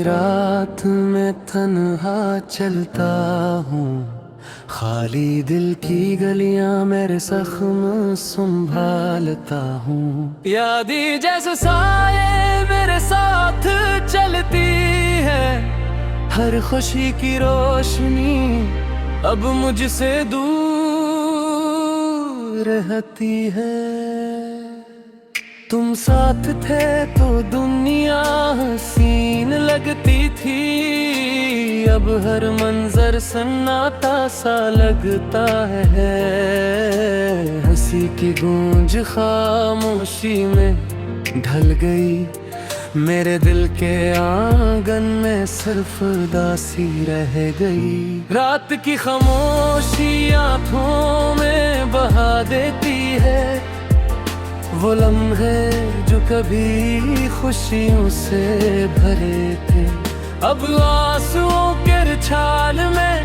रात में तन्हा चलता हूँ, खाली दिल की गलियां मेरे जख्म संभालता हूँ। यादें जैसे साये मेरे साथ चलती है, हर खुशी की रोशनी अब मुझसे दूर रहती है। तुम साथ थे तो दुनिया हसीन लगती थी, अब हर मंजर सन्नाटा सा लगता है। हंसी की गूंज खामोशी में ढल गई, मेरे दिल के आंगन में सिर्फ उदासी रह गई। रात की खामोशी आँखों में बहा देती है वो लम्हे जो कभी खुशियों से भरे थे, अब आंसुओं के छाल में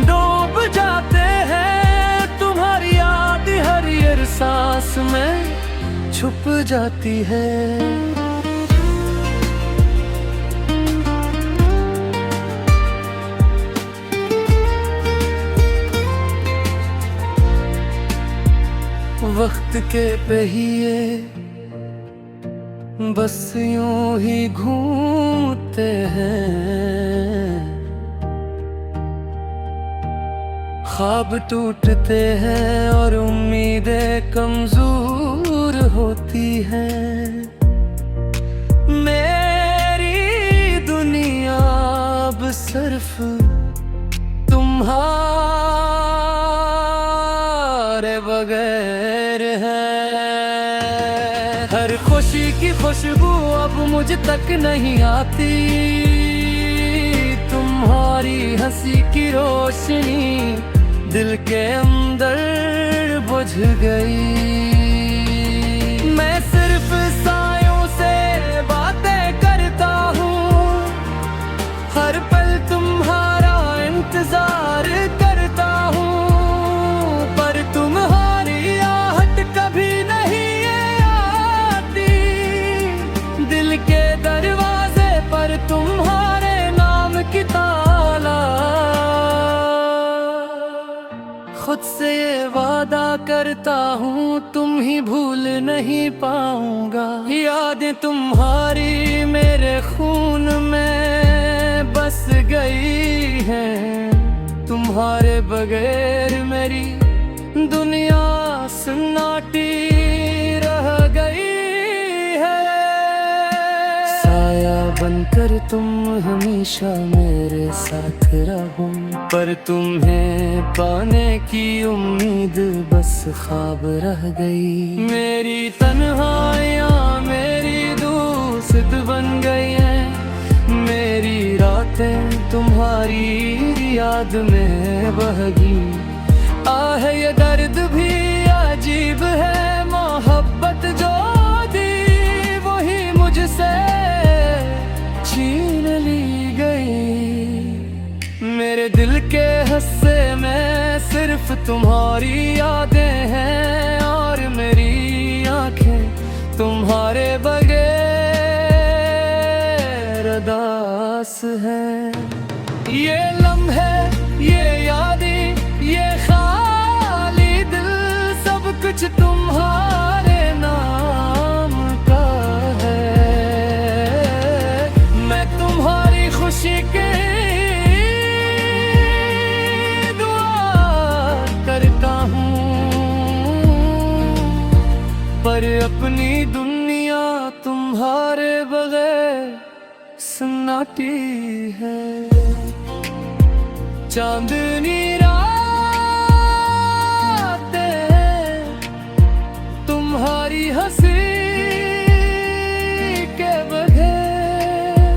डूब जाते हैं। तुम्हारी याद हर एक सांस में छुप जाती है। वक्त के पहिए बस यूं ही घूमते हैं, ख्वाब टूटते हैं और उम्मीदें कमजोर होती हैं। मेरी दुनिया अब सिर्फ तुम्हारे बगैर है। हर खुशी की खुशबू अब मुझ तक नहीं आती, तुम्हारी हंसी की रोशनी दिल के अंदर बुझ गई। मैं सिर्फ सायों से बातें करता हूँ, हर पल तुम्हारा इंतजार करता हूँ, पर तुम्हारी आहट कभी नहीं आती। दिल के दरवाजे पर तुम्हारे नाम की ताला, खुद से ये वादा करता हूँ तुम ही भूल नहीं पाऊंगा। यादें तुम्हारी मेरे खून में बस गई हैं, तुम्हारे बगैर मेरी दुनिया सन्नाटी रह गई है। साया बनकर तुम हमेशा मेरे साथ रहो, पर तुम्हें पाने की उम्मीद बस ख्वाब रह गई। मेरी तन्हाइयाँ मेरी दोस्त बन गई हैं, मेरी रातें तुम्हारी याद में बहगी। आह ये दर्द भी अजीब है, मोहब्बत जो दी वही मुझसे छीन ली गई। मेरे दिल के हिस्से में सिर्फ तुम्हारी यादें हैं, और मेरी आंखें तुम्हारे बगैर अदास हैं। ये लम्हे, ये यादें, ये खाली दिल, सब कुछ तुम्हारे नाम का है। मैं तुम्हारी खुशी के पर अपनी दुनिया तुम्हारे बगैर सन्नाटी है। चांदनी रातें तुम्हारी हंसी के बगैर,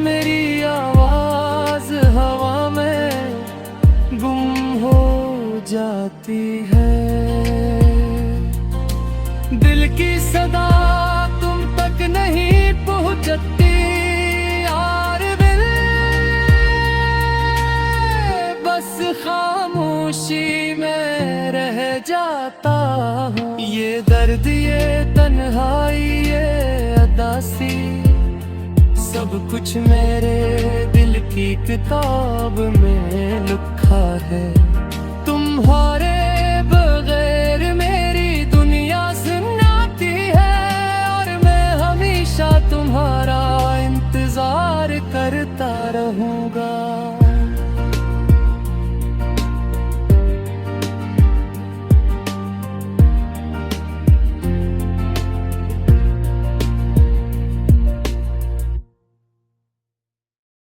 मेरी आवाज हवा में गुम हो जाती है। दिल की सदा तुम तक नहीं पहुंचती, यार दिल बस खामोशी में रह जाता हूँ। ये दर्द, ये तन्हाई, ये अदासी सब कुछ मेरे दिल की किताब में लिखा है। तुम्हारे